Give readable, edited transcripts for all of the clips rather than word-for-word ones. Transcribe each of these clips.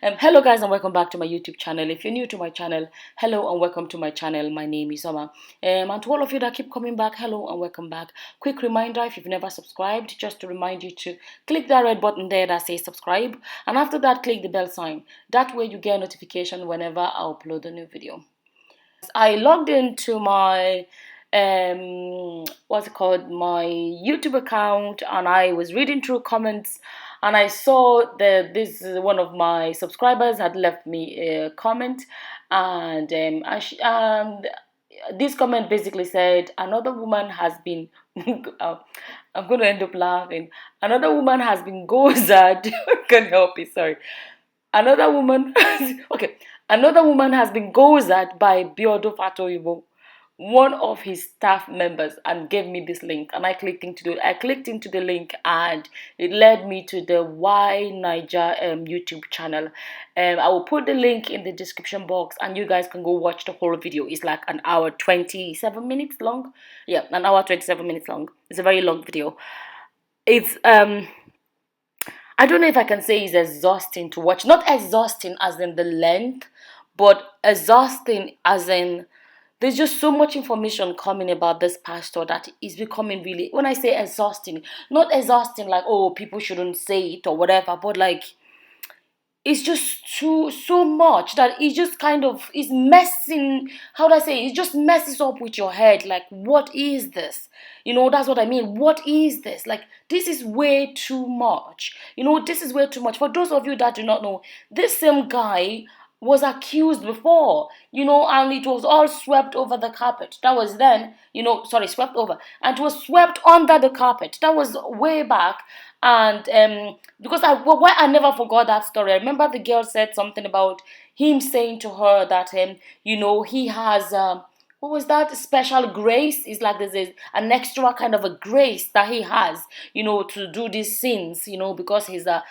Hello guys and welcome back to my YouTube channel. If you're new to my channel, hello and welcome to my channel. My name is Oma. And to all of you that keep coming back, hello and welcome back. Quick reminder, if you've never subscribed, just to remind you to click that red button there that says subscribe. And after that, click the bell sign. That way you get a notification whenever I upload a new video. I logged into my my YouTube account, and I was reading through comments, and I saw that one of my subscribers had left me a comment, and this comment basically said another woman has been I'm going to end up laughing. Another woman has been COZAred. I can't help it, sorry. Another woman, okay, another woman has been COZAred by Biodo Fatoyibo, one of his staff members, and gave me this link. And I clicked into the link, and it led me to the Why Niger YouTube channel. I will put the link in the description box, and you guys can go watch the whole video. It's like an hour 27 minutes long. Yeah, an hour 27 minutes long. It's a very long video. It's I don't know if I can say it's exhausting to watch. Not exhausting as in the length, but exhausting as in there's just so much information coming about this pastor that is becoming really, when I say exhausting, not exhausting like, oh, people shouldn't say it or whatever, but like it's just so much that it just kind of is messing, how do I say, it just messes up with your head. Like, what is this? That's what I mean. What is this? Like, this is way too much. This is way too much. For those of you that do not know, this same guy was accused before, and it was all swept over the carpet. That was then, swept over. And it was swept under the carpet. That was way back. And because why I never forgot that story. I remember the girl said something about him saying to her that he has what was that special grace? It's like there's an extra kind of a grace that he has, to do these sins, because he's a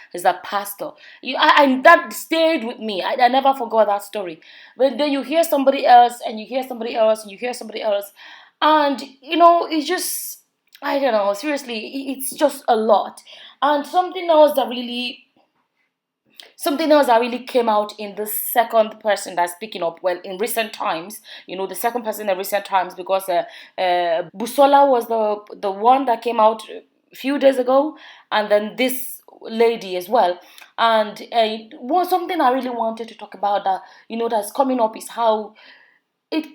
pastor. That stayed with me. I never forgot that story. But then you hear somebody else, and you hear somebody else, and you hear somebody else, and it's just, I don't know, seriously, it's just a lot. And something else that really came out in the second person that's speaking up, well, in recent times, the second person in recent times, because Busola was the one that came out a few days ago, and then this lady as well. And something I really wanted to talk about that, that's coming up is how it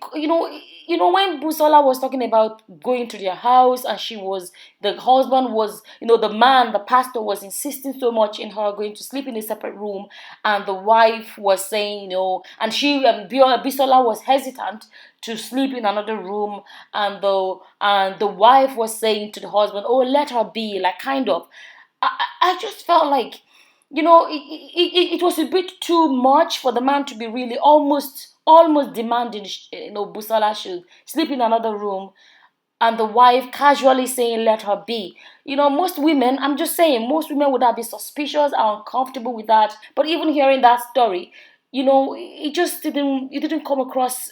when Busola was talking about going to their house, and the husband was, the pastor was insisting so much in her going to sleep in a separate room, and the wife was saying, and Busola was hesitant to sleep in another room, and the wife was saying to the husband, oh, let her be, like, kind of. I just felt like, it was a bit too much for the man to be really almost demanding, Busala should sleep in another room, and the wife casually saying, let her be. Most women, I'm just saying, most women would have been suspicious and uncomfortable with that. But even hearing that story, it didn't come across,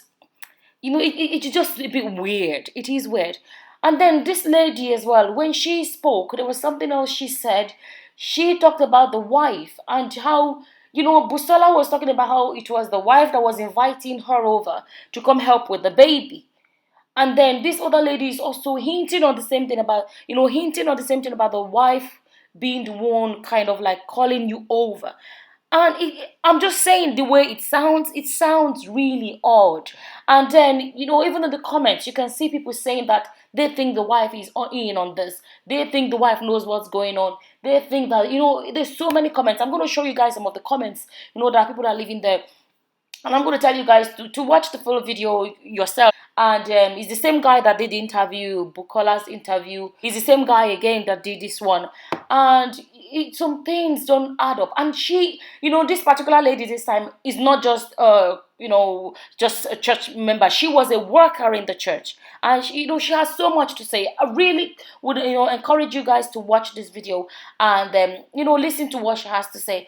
it's just a bit weird. It is weird. And then this lady as well, when she spoke, there was something else she said. She talked about the wife and how, Busola was talking about how it was the wife that was inviting her over to come help with the baby. And then this other lady is also hinting on the same thing about, the wife being the one kind of like calling you over. And I'm just saying, the way it sounds really odd. And then, even in the comments, you can see people saying that they think the wife is in on this. They think the wife knows what's going on. They think that, there's so many comments. I'm going to show you guys some of the comments, there are people that are living there. And I'm going to tell you guys to watch the full video yourself. And it's the same guy that did the interview, Bukola's interview. He's the same guy again that did this one. And some things don't add up. And she, this particular lady this time is not just, just a church member. She was a worker in the church. And, she has so much to say. I really would, encourage you guys to watch this video and, listen to what she has to say.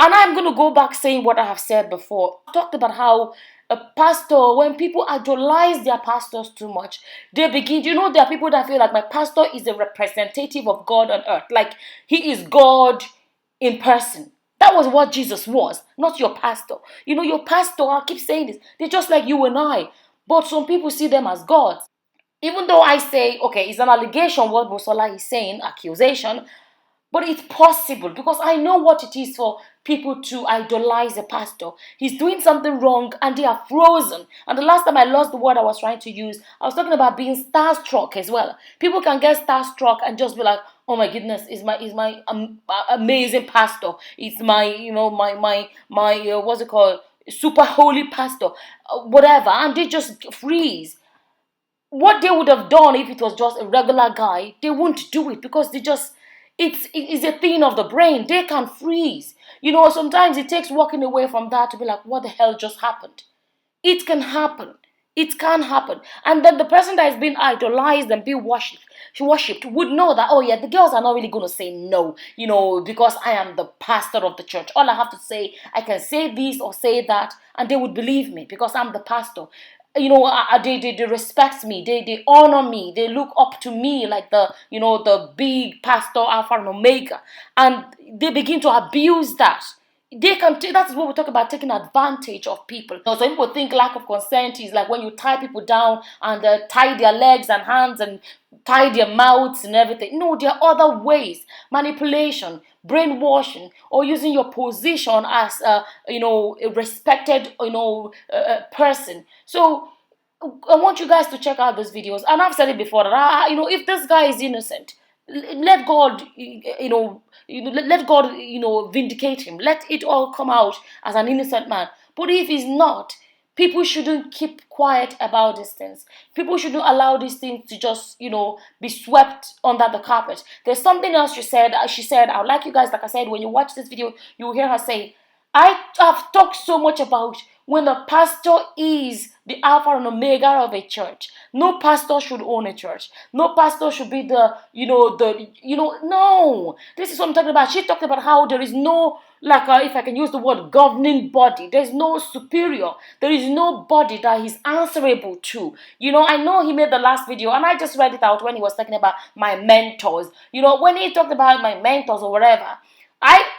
And I'm going to go back saying what I have said before. I talked about how a pastor, when people idolize their pastors too much, they begin, there are people that feel like my pastor is a representative of God on earth. Like, he is God in person. That was what Jesus was, not your pastor. You know, your pastor, I keep saying this, they're just like you and I. But some people see them as gods. Even though I say, okay, it's an allegation what Bosola is saying, accusation, but it's possible because I know what it is for people to idolize a pastor. He's doing something wrong and they are frozen. And the last time I lost the word I was trying to use, I was talking about being starstruck as well. People can get starstruck and just be like, oh my goodness, is my amazing pastor. It's my, what's it called? Super holy pastor, whatever. And they just freeze. What they would have done if it was just a regular guy, they won't do it because it's a thing of the brain. They can freeze. You know, sometimes it takes walking away from that to be like, what the hell just happened? It can happen. It can happen. And then the person that is being idolized and being worshipped would know that, oh yeah, the girls are not really going to say no, because I am the pastor of the church. All I have to say, I can say this or say that, and they would believe me because I'm the pastor. They respect me, they honor me, they look up to me like the big pastor Alpha and Omega, and they begin to abuse that. That is what we talk about, taking advantage of people. Some people think lack of consent is like when you tie people down and tie their legs and hands and tie their mouths and everything. No, there are other ways: manipulation, brainwashing, or using your position as a respected person. So I want you guys to check out those videos, and I've said it before that if this guy is innocent, let God let God vindicate him. Let it all come out as an innocent man. But if he's not, people shouldn't keep quiet about these things. People shouldn't allow these things to just be swept under the carpet. There's something else she said. I would like you guys, like I said, when you watch this video, you will hear her say, I have talked so much about when the pastor is the Alpha and Omega of a church. No pastor should own a church. No pastor should be no. This is what I'm talking about. She talked about how there is no, if I can use the word, governing body. There's no superior. There is no body that he's answerable to. I know he made the last video, and I just read it out when he was talking about my mentors. When he talked about my mentors or whatever,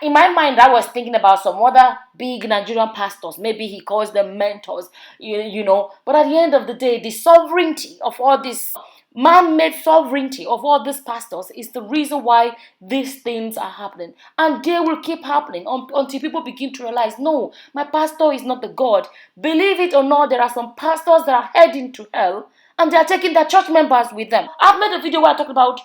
in my mind, I was thinking about some other big Nigerian pastors. Maybe he calls them mentors, But at the end of the day, the sovereignty of all this, man-made sovereignty of all these pastors is the reason why these things are happening. And they will keep happening until people begin to realize, no, my pastor is not the God. Believe it or not, there are some pastors that are heading to hell and they are taking their church members with them. I've made a video where I talked about,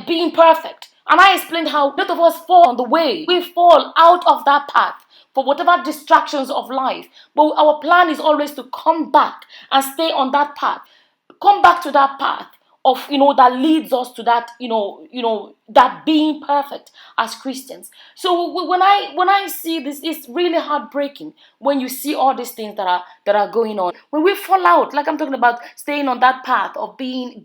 being perfect. And I explained how both of us fall on the way. We fall out of that path for whatever distractions of life. But our plan is always to come back and stay on that path. Come back to that path of, that leads us to that, that being perfect as Christians. So when I see this, it's really heartbreaking when you see all these things that are going on. When we fall out, like I'm talking about staying on that path of being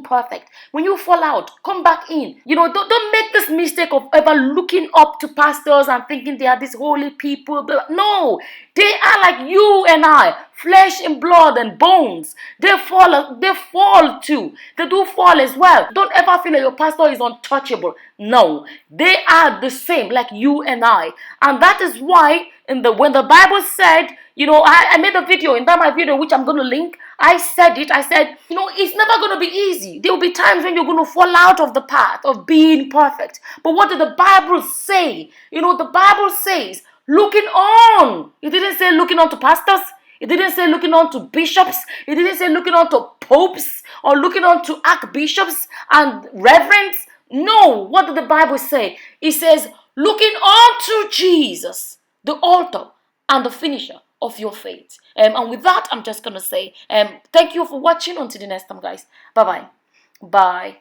perfect. When you fall out, come back in. Don't make this mistake of ever looking up to pastors and thinking they are these holy people. No, they are like you and I, flesh and blood and bones. They fall too. They do fall as well. Don't ever feel like your pastor is untouchable. No, they are the same like you and I. And that is why when the Bible said, I made a video, in that my video, which I'm going to link, I said, it's never going to be easy. There will be times when you're going to fall out of the path of being perfect. But what did the Bible say? The Bible says, looking on. It didn't say looking on to pastors. It didn't say looking on to bishops. It didn't say looking on to popes or looking on to archbishops and reverends. No, what did the Bible say? It says looking on to Jesus, the author and the finisher of your faith. And with that, I'm just going to say thank you for watching. Until the next time, guys. Bye-bye. Bye.